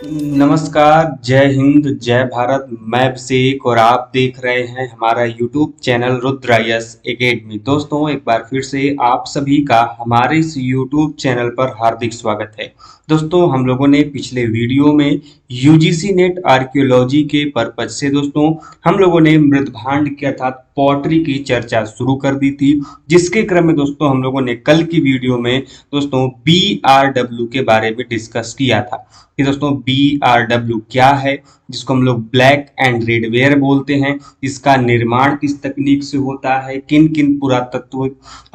नमस्कार, जय हिंद, जय भारत। मैं अभिषेक और आप देख रहे हैं हमारा YouTube channel Rudra yes academy. दोस्तों, एक बार फिर से आप सभी का हमारे इस यूट्यूब चैनल पर हार्दिक स्वागत है। दोस्तों, हम लोगों ने पिछले वीडियो में यूजीसी नेट आर्कियोलॉजी के पर्पज से दोस्तों हम लोगों ने मृदभांड के अर्थात पॉटरी की चर्चा शुरू कर दी थी, जिसके क्रम में दोस्तों हम लोगों ने कल की वीडियो में दोस्तों BRW के बारे में डिस्कस किया था कि दोस्तों BRW क्या है, जिसको हम लोग ब्लैक एंड रेड वेयर बोलते हैं। इसका निर्माण किस तकनीक से होता है, किन किन पुरातत्व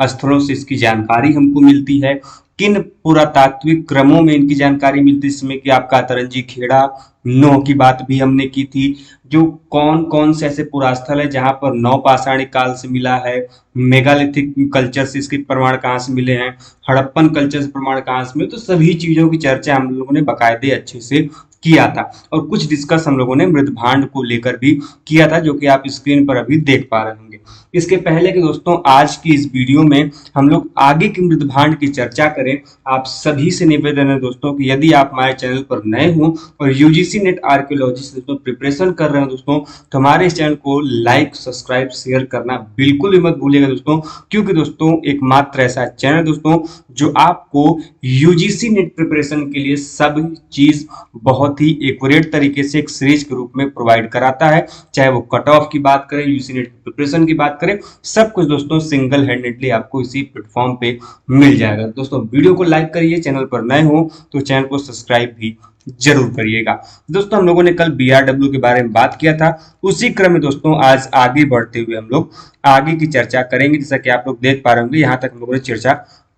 स्थलों से इसकी जानकारी हमको मिलती है, किन पुरातात्विक क्रमों में इनकी जानकारी मिलती है, जिसमें कि आपका तरंजी खेड़ा नौ की बात भी हमने की थी। जो कौन कौन से ऐसे पुरास्थल है जहां पर नवपाषाणिक काल से मिला है, मेगालिथिक कल्चर से इसके प्रमाण कहाँ से मिले हैं, हड़प्पन कल्चर से प्रमाण कहाँ से मिले, तो सभी चीजों की चर्चा हम लोगों ने बाकायदे अच्छे से किया था। और कुछ डिस्कस हम लोगों ने मृदभांड को लेकर भी किया था, जो कि आप स्क्रीन पर अभी देख पा रहे होंगे। इसके पहले कि दोस्तों आज की इस वीडियो में हम लोग आगे की मृदभांड की चर्चा करें, आप सभी से निवेदन है दोस्तों कि यदि आप हमारे चैनल पर नए हो और यूजीसी नेट आर्कियोलॉजी से दोस्तों प्रिपरेशन कर रहे हो दोस्तों, तो हमारे इस चैनल को लाइक, सब्सक्राइब, शेयर करना बिल्कुल भी मत भूलिएगा दोस्तों, क्योंकि दोस्तों एकमात्र ऐसा चैनल दोस्तों जो आपको यूजीसी नेट प्रिपरेशन के लिए सब चीज बहुत ही एक्यूरेट तरीके से एक सीरीज के रूप में प्रोवाइड कराता है। चाहे वो कट ऑफ की बात करें, यूजीसी नेट प्रिपरेशन की बात करें, सब कुछ दोस्तों सिंगल हैंडेडली आपको इसी प्लेटफॉर्म पे मिल जाएगा। दोस्तों वीडियो को लाइक करिए, चैनल पर नए हो तो चैनल को सब्सक्राइब भी जरूर करिएगा। दोस्तों, हम लोगों ने कल BRW के बारे में बात किया था, उसी क्रम में दोस्तों आज आगे बढ़ते हुए हम लोग आगे की चर्चा करेंगे। जैसा कि आप लोग देख पा रहे होंगे, यहाँ तक हम लोगों ने चर्चा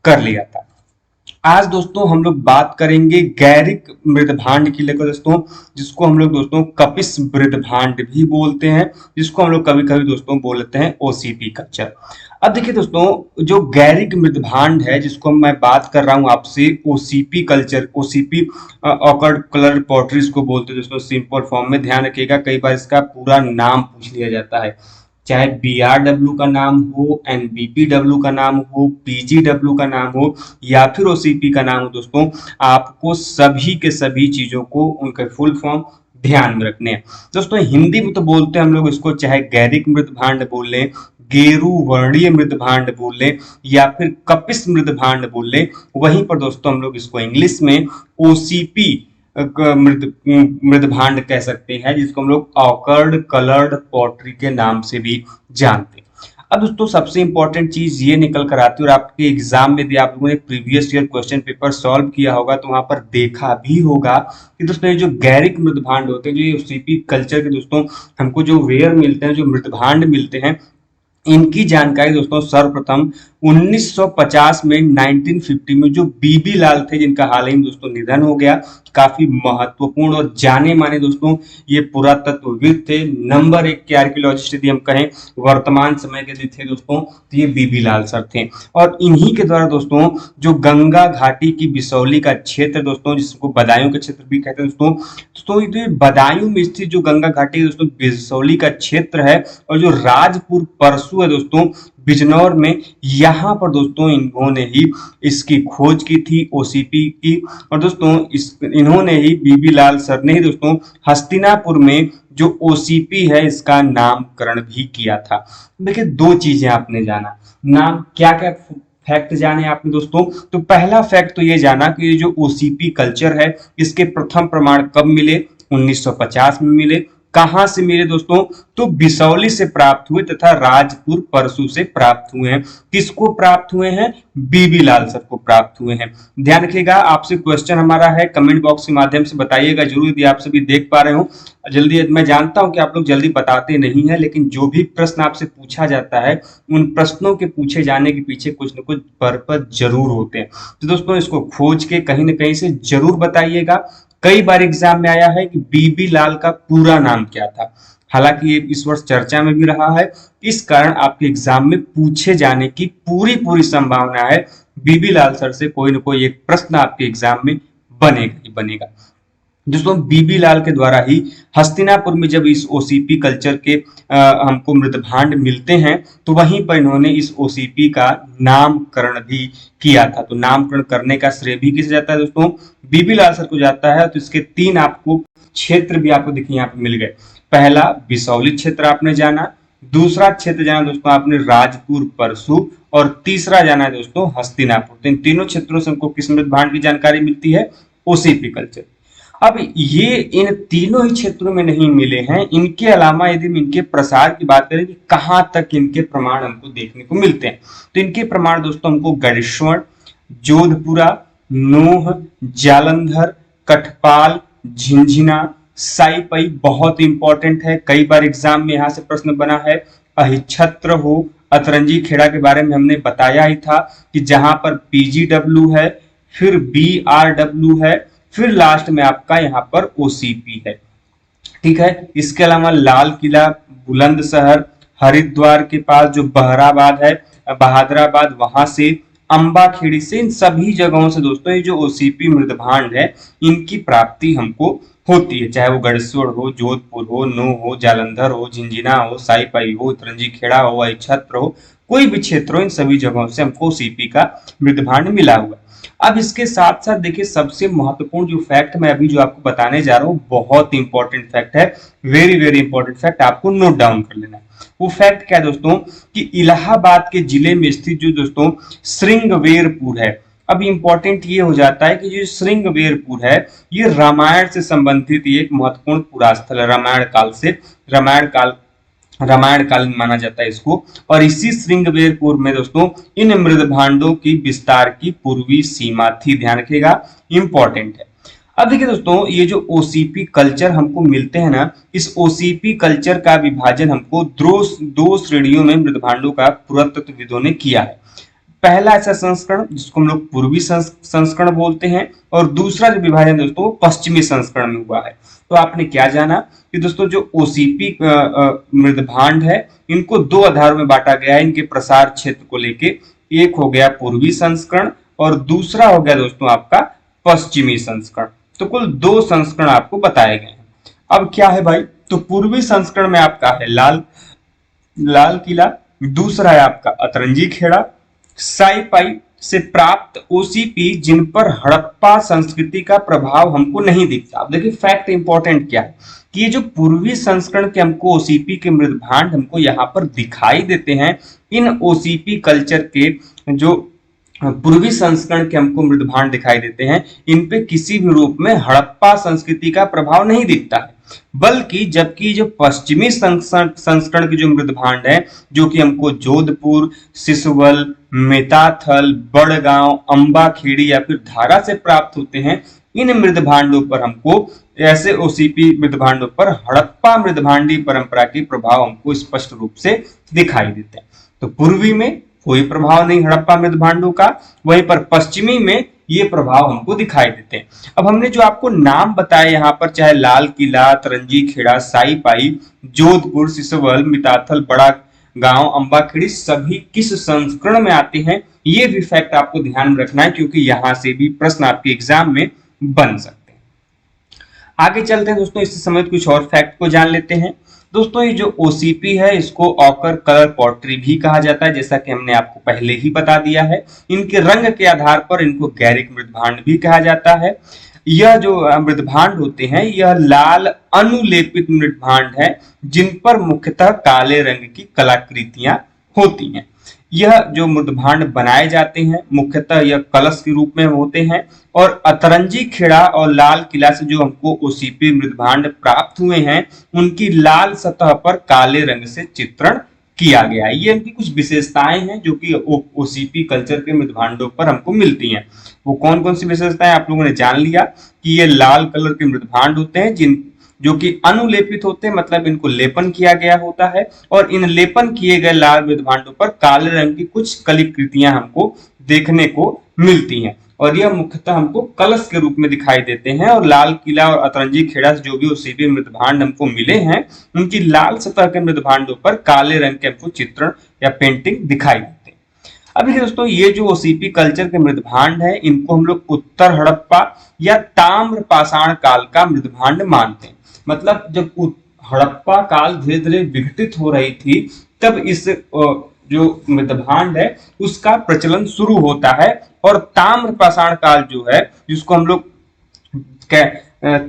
कर लिया था। आज दोस्तों हम लोग बात करेंगे गैरिक मृदभांड की लेकर दोस्तों, जिसको हम लोग दोस्तों कपिस मृदभांड भी बोलते हैं, जिसको हम लोग कभी कभी दोस्तों बोलते हैं OCP कल्चर। अब देखिए दोस्तों, जो गैरिक मृदभांड है जिसको मैं बात कर रहा हूं आपसे, OCP culture, OCP awkward colour potteries को बोलते हैं दोस्तों सिंपल फॉर्म में। ध्यान रखिएगा, कई बार इसका पूरा नाम पूछ लिया जाता है, चाहे BRW का नाम हो, NBPW का नाम हो, PGW का नाम हो या फिर OCP का नाम हो दोस्तों, आपको सभी के सभी चीजों को उनके फुल फॉर्म ध्यान में रखने हैं। दोस्तों हिंदी में तो बोलते हैं हम लोग इसको, चाहे गैरिक मृदभांड बोल लें, गेरू वर्णीय मृदभांड बोल लें या फिर कपिस मृदभांड बोल लें, वहीं पर दोस्तों हम लोग इसको इंग्लिश में OCP मृदभांड कह सकते हैं, जिसको हम लोग ऑकर्ड कलर्ड पॉटरी के नाम से भी जानते हैं। अब दोस्तों सबसे इंपॉर्टेंट चीज ये निकल कर आती है, और आपके एग्जाम में यदि आप लोगों ने previous year question paper solve किया होगा तो वहां पर देखा भी होगा कि दोस्तों ये जो गैरिक मृदभांड होते हैं, जो ये OCP कल्चर के दोस्तों हमको जो वेयर मिलते हैं, जो मृदभांड मिलते हैं, इनकी जानकारी दोस्तों सर्वप्रथम 1950 में 1950 में जो बीबी लाल थे, जिनका हाल ही में दोस्तों निधन हो गया, काफी महत्वपूर्ण और जाने माने दोस्तों ये पुरातत्वविद थे, नंबर 1 के आर्कियोलॉजिस्ट यदि हम कहें वर्तमान समय के थे दोस्तों, तो ये बीबी लाल सर थे। और इन्हीं के द्वारा दोस्तों जो गंगा घाटी की बिसौली का क्षेत्र दोस्तों, जिसको बदायूं का क्षेत्र भी कहते हैं दोस्तों, ये बदायूं में स्थित जो गंगा घाटी दोस्तों बिसौली का क्षेत्र है, और जो राजपुर परसू है दोस्तों बिजनौर में, यहाँ पर दोस्तों इन्होंने ही इसकी खोज की थी OCP की। और दोस्तों इन्होंने ही बीबी लाल सर ने ही दोस्तों हस्तिनापुर में जो OCP है इसका नामकरण भी किया था। देखिए दो चीजें आपने जाना, नाम क्या क्या फैक्ट जाने आपने दोस्तों, तो पहला फैक्ट तो ये जाना कि ये जो OCP कल्चर है इसके प्रथम प्रमाण कब मिले, 1950 में मिले। कहां से मिले दोस्तों, तो बिसौली से प्राप्त हुए तथा राजपुर परसू से प्राप्त हुए हैं। किसको प्राप्त हुए हैं, बीबी लाल सर को प्राप्त हुए हैं। ध्यान रखिएगा, आपसे क्वेश्चन हमारा है, कमेंट बॉक्स के माध्यम से बताइएगा जरूर यदि आप सभी देख पा रहे हो। जल्दी, मैं जानता हूं कि आप लोग जल्दी बताते नहीं है, लेकिन जो भी प्रश्न आपसे पूछा जाता है उन प्रश्नों के पूछे जाने के पीछे कुछ न कुछ पर्पज जरूर होते हैं। तो दोस्तों इसको खोज के कहीं ना कहीं से जरूर बताइएगा। कई बार एग्जाम में आया है कि बीबी लाल का पूरा नाम क्या था, हालांकि ये इस वर्ष चर्चा में भी रहा है, इस कारण आपके एग्जाम में पूछे जाने की पूरी संभावना है। बीबी लाल सर से कोई न कोई एक प्रश्न आपके एग्जाम में बनेगा ही बनेगा। दोस्तों बीबी लाल के द्वारा ही हस्तिनापुर में जब इस ओसीपी कल्चर के हमको मृदभांड मिलते हैं तो वहीं पर इन्होंने इस ओसीपी का नामकरण भी किया था। तो नामकरण करने का श्रेय भी किसे जाता है दोस्तों? बीबी लाल सर को जाता है। तो इसके 3 आपको क्षेत्र भी आपको देखिए यहाँ पे मिल गए। पहला बिसौली क्षेत्र आपने जाना, दूसरा क्षेत्र जाना दोस्तों आपने राजपुर परसू, और तीसरा जाना है दोस्तों हस्तिनापुर। तो इन तीनों क्षेत्रों से हमको किस मृदभांड की जानकारी मिलती है? OCP culture. अब ये इन तीनों ही क्षेत्रों में नहीं मिले हैं। इनके अलावा यदि हम इनके प्रसार की बात करें कि कहां तक इनके प्रमाण हमको देखने को मिलते हैं, तो इनके प्रमाण दोस्तों हमको गढ़ेश्वर, जोधपुरा, नोह, जालंधर, कठपाल, झिंझिना, साईपई बहुत इंपॉर्टेंट है, कई बार एग्जाम में यहां से प्रश्न बना है। अहिच्छत्र हो, अतरंजी खेड़ा के बारे में हमने बताया ही था कि जहां पर पीजीडब्ल्यू है, फिर बीआरडब्ल्यू है, फिर लास्ट में आपका यहाँ पर ओसीपी है। ठीक है, इसके अलावा लाल किला, बुलंदशहर, हरिद्वार के पास जो बहराबाद है, बहादुराबाद, वहां से अम्बाखेड़ी से, इन सभी जगहों से दोस्तों ये जो ओसीपी मृदभांड है इनकी प्राप्ति हमको होती है। चाहे वो गढ़ेश्वर हो, जोधपुर हो, नूह हो, जालंधर हो, झिंझिना हो, साईपाई हो, तरंजी खेड़ा हो, अहिच्छत्र हो, कोई भी क्षेत्र हो, इन सभी जगहों से हमको ओसीपी का मृदभांड मिला हुआ। अब इसके साथ साथ देखिए सबसे महत्वपूर्ण जो फैक्ट मैं अभी जो आपको बताने जा रहा हूँ बहुत इंपॉर्टेंट फैक्ट है, वेरी वेरी इंपॉर्टेंट फैक्ट, आपको नोट डाउन कर लेना है। वो फैक्ट क्या है दोस्तों कि इलाहाबाद के जिले में स्थित जो दोस्तों श्रृंगवेरपुर है, अब इंपॉर्टेंट ये हो जाता है कि जो श्रृंगवेरपुर है ये रामायण से संबंधित एक महत्वपूर्ण पुरास्थल है। रामायण काल से, रामायण कालीन माना जाता है इसको। और इसी श्रृंगवेरपुर में दोस्तों इन मृदभांडों की विस्तार की पूर्वी सीमा थी। ध्यान रखिएगा, इंपॉर्टेंट है। अब देखिए दोस्तों ये जो ओसीपी कल्चर हमको मिलते हैं ना, इस ओसीपी कल्चर का विभाजन हमको दो श्रेणियों में मृदभांडों का पुरातत्वविदों ने किया है। पहला ऐसा संस्करण जिसको हम लोग पूर्वी संस्करण बोलते हैं, और दूसरा जो विभाजन दोस्तों वो पश्चिमी संस्करण में हुआ है। तो आपने क्या जाना कि दोस्तों जो ओसीपी मृदभांड है इनको 2 आधारों में बांटा गया है इनके प्रसार क्षेत्र को लेके। एक हो गया पूर्वी संस्करण और दूसरा हो गया दोस्तों आपका पश्चिमी संस्करण। तो कुल 2 संस्करण आपको बताए गए हैं। अब क्या है भाई, तो पूर्वी संस्करण में आपका है लाल किला, दूसरा है आपका अतरंजी खेड़ा, साईपाई से प्राप्त ओसीपी जिन पर हड़प्पा संस्कृति का प्रभाव हमको नहीं दिखता। अब देखिए फैक्ट इंपॉर्टेंट क्या है कि ये जो पूर्वी संस्करण के हमको ओसीपी के मृदभांड हमको यहाँ पर दिखाई देते हैं, इन ओसीपी कल्चर के जो पूर्वी संस्करण के हमको मृदभांड दिखाई देते हैं, इन पे किसी भी रूप में हड़प्पा संस्कृति का प्रभाव नहीं दिखता है, बल्कि जबकि जो पश्चिमी संस्करण के जो मृदभांड है जो कि हमको जोधपुर, सिसवल, मेताथल, बड़गांव, अम्बाखेड़ी या फिर धारा से प्राप्त होते हैं, इन मृदभांडों पर हमको ऐसे ओसीपी मृदभांडों पर हड़प्पा मृदभांडी परंपरा के प्रभाव हमको स्पष्ट रूप से दिखाई देते हैं। तो पूर्वी में कोई प्रभाव नहीं हड़प्पा मृदभांडों का, वहीं पर पश्चिमी में ये प्रभाव हमको दिखाई देते हैं। अब हमने जो आपको नाम बताए यहाँ पर, चाहे लाल किला, तरंजी खेड़ा, साईपाई, जोधपुर, सिसवल, मिताथल, बड़ा गांव, अम्बाखेड़ी, सभी किस संस्करण में आते हैं, ये भी फैक्ट आपको ध्यान में रखना है क्योंकि यहां से भी प्रश्न आपके एग्जाम में बन सकते हैं। आगे चलते हैं दोस्तों, इससे संबंधित कुछ और फैक्ट को जान लेते हैं। दोस्तों ये जो ओसीपी है इसको ऑकर कलर पॉटरी भी कहा जाता है, जैसा कि हमने आपको पहले ही बता दिया है। इनके रंग के आधार पर इनको गैरिक मृदभांड भी कहा जाता है। यह जो मृदभांड होते हैं यह लाल अनुलेपित मृदभांड है जिन पर मुख्यतः काले रंग की कलाकृतियां होती हैं। यह जो मृदभांड बनाए जाते हैं मुख्यतः यह कलश के रूप में होते हैं, और अतरंजी खेड़ा और लाल किला से जो हमको ओसीपी मृदभांड प्राप्त हुए हैं उनकी लाल सतह पर काले रंग से चित्रण किया गया है। ये उनकी कुछ विशेषताएं हैं जो कि ओसीपी कल्चर के मृदभांडों पर हमको मिलती हैं। वो कौन कौन सी विशेषताएं आप लोगों ने जान लिया कि ये लाल कलर के मृदभांड होते हैं जो कि अनुलेपित होते हैं, मतलब इनको लेपन किया गया होता है, और इन लेपन किए गए लाल मृदभांडों पर काले रंग की कुछ कलाकृतियां हमको देखने को मिलती हैं, और यह मुख्यतः हमको कलश के रूप में दिखाई देते हैं। और लाल किला और अतरंजी खेड़ा से जो भी ओसीपी मृदभांड हमको मिले हैं उनकी लाल सतह के मृदभांडों पर काले रंग के हमको चित्रण या पेंटिंग दिखाई देते हैं। अब देखिए दोस्तों, ये जो ओसीपी कल्चर के मृदभांड है, इनको हम लोग उत्तर हड़प्पा या ताम्र पाषाण काल का मृदभांड मानते हैं। मतलब जब हड़प्पा काल धीरे धीरे विघटित हो रही थी, तब इस जो मृदभांड है उसका प्रचलन शुरू होता है, और ताम्र पाषाण काल जो है, जिसको हम लोग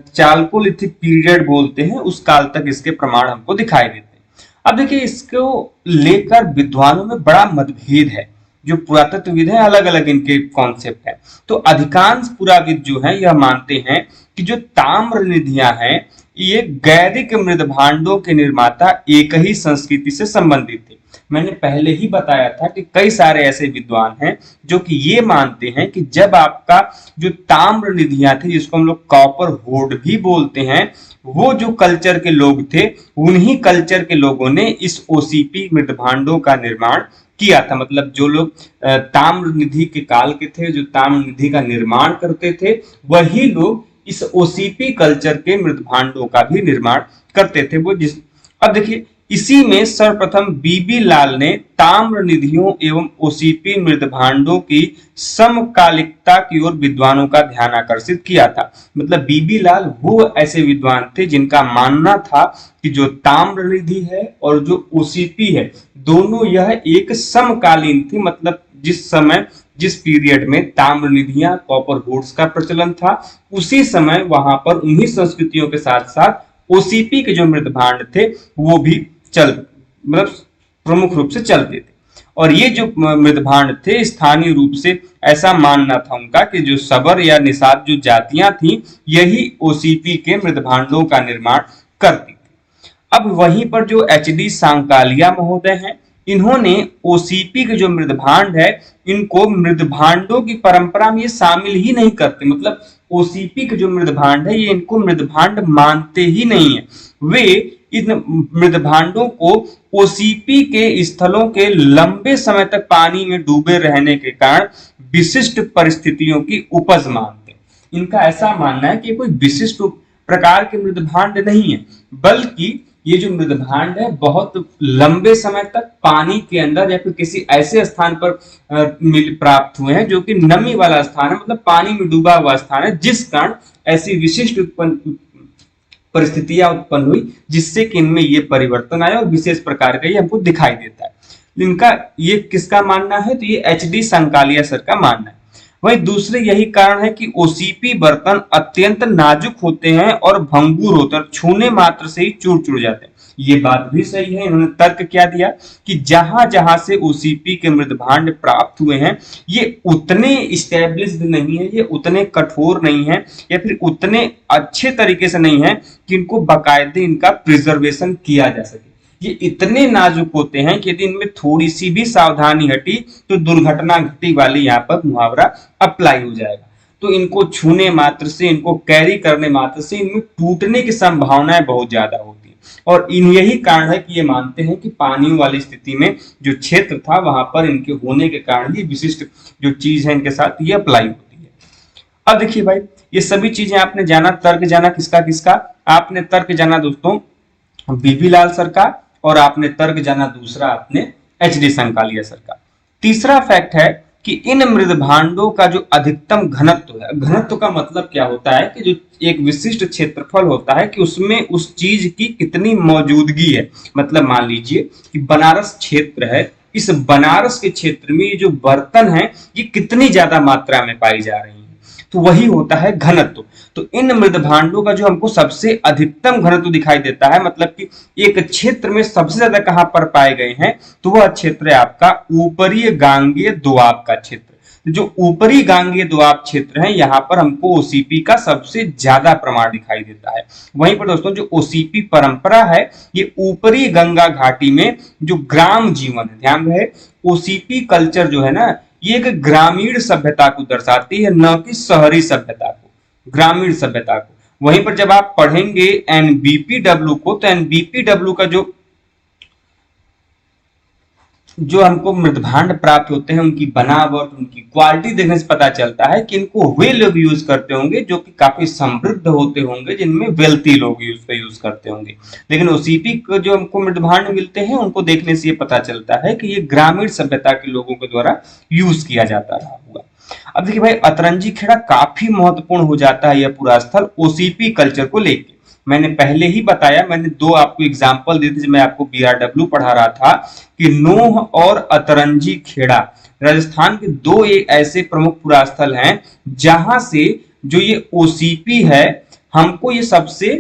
चाल्कोलिथिक पीरियड बोलते हैं, उस काल तक इसके प्रमाण हमको दिखाई देते हैं। अब देखिए, इसको लेकर विद्वानों में बड़ा मतभेद है। जो पुरातत्वविद हैं, अलग अलग इनके कॉन्सेप्ट है। तो अधिकांश पुराविद जो हैं यह मानते हैं कि जो ताम्र निधियां हैं, ये गैरिक मृदभांडों के निर्माता एक ही संस्कृति से संबंधित थे। मैंने पहले ही बताया था कि कई सारे ऐसे विद्वान हैं जो कि ये मानते हैं कि जब आपका जो ताम्र निधियां थी, जिसको हम लोग कॉपर होर्ड भी बोलते हैं, वो जो कल्चर के लोग थे, उन्हीं कल्चर के लोगों ने इस ओसीपी मृदभांडों का निर्माण किया था। मतलब जो लोग ताम्र निधि के काल के थे, जो ताम्र निधि का निर्माण करते थे, वही लोग इस ओसीपी कल्चर के मृदभांडों का भी निर्माण करते थे। वो जिस अब देखिए, इसी में सर्वप्रथम बीबी लाल ने ताम्र निधियों एवं ओसीपी मृदभांडों की समकालिकता की ओर विद्वानों का ध्यान आकर्षित किया था। मतलब बीबी लाल वो ऐसे विद्वान थे जिनका मानना था कि जो ताम्र निधि है और जो ओसीपी है, दोनों यह एक समकालीन थी। मतलब जिस समय, जिस पीरियड में ताम्र निधियां, कॉपर होर्ड्स का प्रचलन था, उसी समय वहां पर उन्हीं संस्कृतियों के साथ साथ ओसीपी के जो मृदभांड थे वो भी मतलब प्रमुख रूप से चलते थे। और ये जो मृदभांड थे, स्थानीय रूप से ऐसा मानना था उनका कि जो सबर या निषाद जो जातियां थी, यही ओसीपी के मृदभांडों का निर्माण करती थी। अब वहीं पर जो एचडी सांकालिया महोदय हैं, इन्होंने ओसीपी के जो मृदभांड है, इनको मृदभांडों की परंपरा में ये शामिल ही नहीं करते। मतलब ओसीपी के जो मृदभांड है, ये इनको मृदभांड मानते ही नहीं है। वे इन मृदभांडों को ओसीपी के स्थलों के लंबे समय तक पानी में डूबे रहने के कारण विशिष्ट परिस्थितियों की उपज मानते हैं। इनका ऐसा मानना है कि कोई विशिष्ट प्रकार के मृदभांड नहीं है, बल्कि ये जो मृदभांड है बहुत लंबे समय तक पानी के अंदर या फिर किसी ऐसे स्थान पर मिल प्राप्त हुए हैं जो कि नमी वाला स्थान है, मतलब पानी में डूबा हुआ स्थान है, जिस कारण ऐसी विशिष्ट परिस्थितियां उत्पन्न हुई जिससे कि इनमें ये परिवर्तन आया और विशेष प्रकार का ये हमको दिखाई देता है। इनका ये किसका मानना है? तो ये एचडी संकालिया सर का मानना है। वही दूसरे यही कारण है कि ओसीपी बर्तन अत्यंत नाजुक होते हैं और भंगुर होते हैं, छूने मात्र से ही चूर चूर जाते हैं। ये बात भी सही है। इन्होंने तर्क क्या दिया कि जहां जहां से ओसीपी के मृदभांड प्राप्त हुए हैं, ये उतने स्टैब्लिश्ड नहीं है, ये उतने कठोर नहीं है, या फिर उतने अच्छे तरीके से नहीं है कि इनको बाकायदे इनका प्रिजर्वेशन किया जा सके। ये इतने नाजुक होते हैं कि यदि इनमें थोड़ी सी भी सावधानी हटी तो दुर्घटना घटी वाली यहाँ पर मुहावरा अप्लाई हो जाएगा। तो इनको छूने मात्र से, इनको कैरी करने मात्र से इनमें टूटने की संभावनाएं बहुत ज्यादा होती है। और इन यही कारण है कि ये मानते हैं कि पानी वाली स्थिति में जो क्षेत्र था, वहां पर इनके होने के कारण ही विशिष्ट जो चीज है इनके साथ ये अप्लाई होती है। अब देखिए भाई, ये सभी चीजें आपने जाना, तर्क जाना किसका किसका? आपने तर्क जाना दोस्तों बीबी लाल सर का, और आपने तर्क जाना दूसरा आपने एचडी संकालिया सर का। तीसरा फैक्ट है कि इन मृदभांडों का जो अधिकतम घनत्व है, घनत्व का मतलब क्या होता है कि जो एक विशिष्ट क्षेत्रफल होता है कि उसमें उस चीज की कितनी मौजूदगी है। मतलब मान लीजिए कि बनारस क्षेत्र है, इस बनारस के क्षेत्र में ये जो बर्तन है ये कितनी ज्यादा मात्रा में पाई जा रही है, तो वही होता है घनत्व। तो इन मृदभांडों का जो हमको सबसे अधिकतम घनत्व दिखाई देता है, मतलब कि एक क्षेत्र में सबसे ज्यादा कहां पर पाए गए हैं, तो वह क्षेत्र है आपका ऊपरी गांगेय दोआब का क्षेत्र। जो ऊपरी गांगेय दोआब क्षेत्र है, यहाँ पर हमको ओसीपी का सबसे ज्यादा प्रमाण दिखाई देता है। वहीं पर दोस्तों जो ओसीपी परंपरा है, ये ऊपरी गंगा घाटी में जो ग्राम जीवन है, ध्यान रहे ओसीपी कल्चर जो है ना, ये एक ग्रामीण सभ्यता को दर्शाती है, न कि शहरी सभ्यता को, ग्रामीण सभ्यता को। वहीं पर जब आप पढ़ेंगे एनबीपीडब्ल्यू को, तो एनबीपीडब्ल्यू का जो जो हमको मृदभांड प्राप्त होते हैं उनकी बनावट, उनकी क्वालिटी देखने से पता चलता है कि इनको वे लोग यूज करते होंगे जो कि काफी समृद्ध होते होंगे, जिनमें वेल्थी लोग यूज करते होंगे। लेकिन ओसीपी को जो हमको मृदभांड मिलते हैं उनको देखने से ये पता चलता है कि ये ग्रामीण सभ्यता के लोगों के द्वारा यूज किया जाता रहा होगा। अब देखिए भाई, अतरंजी खेड़ा काफी महत्वपूर्ण हो जाता है यह पूरा स्थल ओसीपी कल्चर को लेकर। मैंने पहले ही बताया, मैंने दो आपको एग्जाम्पल दिए थे जब मैं आपको बीआरडब्ल्यू पढ़ा रहा था कि नोह और अतरंजी खेड़ा राजस्थान के दो एक ऐसे प्रमुख पुरा स्थल हैं जहां से जो ये ओसीपी है हमको ये सबसे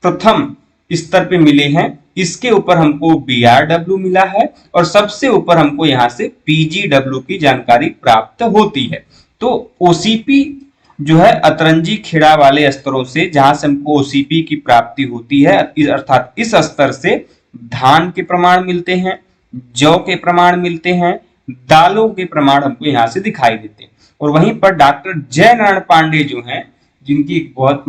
प्रथम स्तर पे मिले हैं। इसके ऊपर हमको बीआरडब्ल्यू मिला है और सबसे ऊपर हमको यहाँ से पीजीडब्ल्यू की जानकारी प्राप्त होती है। तो ओसीपी जो है अतरंजी खेड़ा वाले स्तरों से जहां से हमको ओसीपी की प्राप्ति होती है, अर्थात इस स्तर से धान के प्रमाण मिलते हैं, जौ के प्रमाण मिलते हैं, दालों के प्रमाण हमको यहाँ से दिखाई देते हैं। और वहीं पर डॉक्टर जय नारायण पांडे जो हैं, जिनकी एक बहुत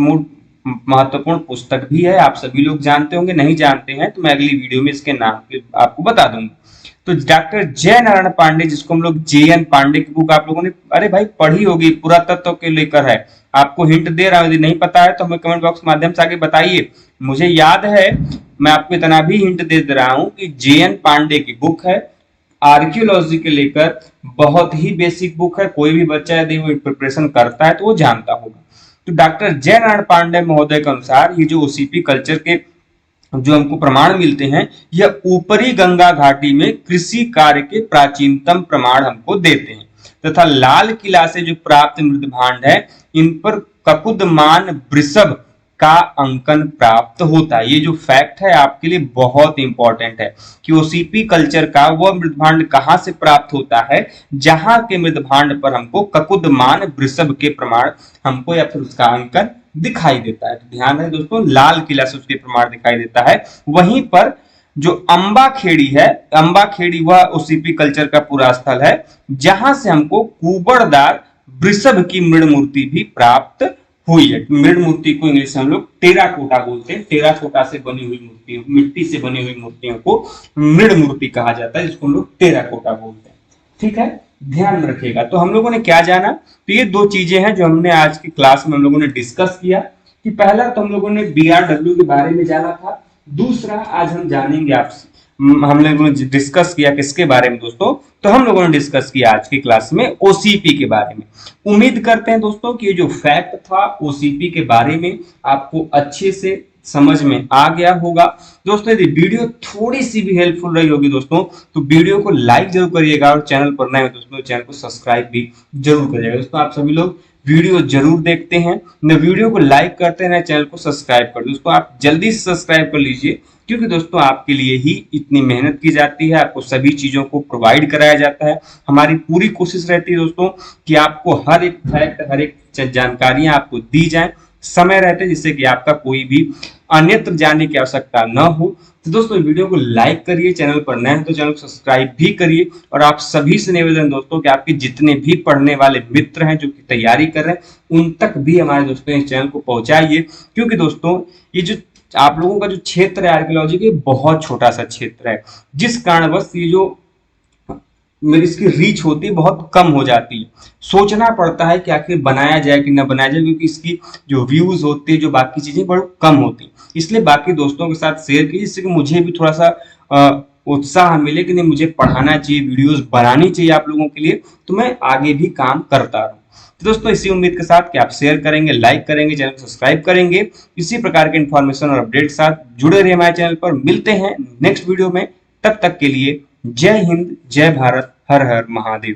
महत्वपूर्ण पुस्तक भी है, आप सभी लोग जानते होंगे, नहीं जानते हैं तो मैं अगली वीडियो में इसके नाम आपको बता दूंगा। तो डॉक्टर जय नारायण पांडे, जिसको हम लोग जेएन पांडे की बुक आप लोगों ने अरे भाई पढ़ी होगी, पुरातत्व के लेकर है, आपको हिंट दे रहा हूं, यदि नहीं पता है तो हमें कमेंट बॉक्स माध्यम से आगे बताइए। मुझे याद है, मैं आपको इतना भी हिंट दे रहा हूं कि जेएन पांडे की बुक है, आर्कियोलॉजी के लेकर बहुत ही बेसिक बुक है, कोई भी बच्चा यदि वो प्रिपरेशन करता है तो वो जानता होगा। तो डॉक्टर जय नारायण पांडे महोदय के अनुसार ये जो ओसीपी कल्चर के जो हमको प्रमाण मिलते हैं, यह ऊपरी गंगा घाटी में कृषि कार्य के प्राचीनतम प्रमाण हमको देते हैं, तथा लाल किला से जो प्राप्त मृदभांड है इन पर ककुदमान वृषभ का अंकन प्राप्त होता है। ये जो फैक्ट है आपके लिए बहुत इंपॉर्टेंट है कि ओसीपी कल्चर का वह मृदभांड कहां से प्राप्त होता है जहां के मृदभांड पर हमको ककुदमान वृषभ के प्रमाण हमको या फिर उसका अंकन दिखाई देता है। तो ध्यान रहे दोस्तों, लाल किला से उसके प्रमाण दिखाई देता है। वहीं पर जो अंबा खेड़ी है, अंबा खेड़ी वह ओसीपी कल्चर का पूरा स्थल है जहां से हमको कुबड़दार वृषभ की मृण मूर्ति भी प्राप्त हुई है। मृण मूर्ति को इंग्लिश में हम लोग टेराकोटा बोलते हैं। टेराकोटा से बनी हुई मूर्ति, मिट्टी से बनी हुई मूर्तियों को मृण मूर्ति कहा जाता है, जिसको हम लोग टेराकोटा बोलते हैं। ठीक है, ध्यान में रखिएगा। तो हम लोगों ने क्या जाना, तो ये दो चीजें हैं जो हमने आज की क्लास में हम लोगों ने डिस्कस किया कि पहला तो हम लोगों ने बीआरडब्ल्यू के बारे में जाना था, दूसरा आज हम जानेंगे आपसे, हम लोगों ने डिस्कस किया किसके बारे में दोस्तों, तो हम लोगों ने डिस्कस किया आज की क्लास में ओसीपी के बारे में। उम्मीद करते हैं दोस्तों कि ये जो फैक्ट था ओसीपी के बारे में आपको अच्छे से समझ में आ गया होगा। दोस्तों यदि वीडियो थोड़ी सी भी हेल्पफुल रही होगी दोस्तों तो वीडियो को लाइक जरूर करिएगा और चैनल पर नए हो दोस्तों चैनल को सब्सक्राइब भी जरूर करिएगा। दोस्तों आप सभी लोग वीडियो जरूर देखते हैं, न वीडियो को लाइक करते हैं, चैनल को सब्सक्राइब कर दोस्तों आप जल्दी से सब्सक्राइब कर लीजिए, क्योंकि दोस्तों आपके लिए ही इतनी मेहनत की जाती है, आपको सभी चीजों को प्रोवाइड कराया जाता है। हमारी पूरी कोशिश रहती है दोस्तों कि आपको हर एक फैक्ट, हर एक जानकारियां आपको दी जाए समय रहते, जिससे कि आपका कोई भी अन्यत्र जाने की आवश्यकता न हो। तो दोस्तों वीडियो को लाइक करिए, चैनल पर नए हैं तो चैनल को सब्सक्राइब भी करिए, और आप सभी से निवेदन दोस्तों कि आपके जितने भी पढ़ने वाले मित्र हैं जो कि तैयारी कर रहे हैं उन तक भी हमारे दोस्तों इस चैनल को पहुंचाइए, क्योंकि दोस्तों ये जो आप लोगों का जो क्षेत्र है आर्कियोलॉजी के बहुत छोटा सा क्षेत्र है, जिस कारणवश ये जो मेरी इसकी रीच होती है बहुत कम हो जाती है। सोचना पड़ता है कि आखिर बनाया जाए कि ना बनाया जाए, क्योंकि इसकी जो व्यूज होती है, जो बाकी चीजें बहुत कम होती, इसलिए बाकी दोस्तों के साथ शेयर कीजिए, जिससे कि मुझे भी थोड़ा सा उत्साह मिले कि नहीं मुझे पढ़ाना चाहिए, वीडियोस बनानी चाहिए आप लोगों के लिए, तो मैं आगे भी काम करता रहूं। तो दोस्तों इसी उम्मीद के साथ कि आप शेयर करेंगे, लाइक करेंगे, चैनल को सब्सक्राइब करेंगे, इसी प्रकार के इन्फॉर्मेशन और अपडेट के साथ जुड़े रहिए हमारे चैनल पर। मिलते हैं नेक्स्ट वीडियो में, तब तक के लिए जय हिंद, जय भारत, हर हर महादेव।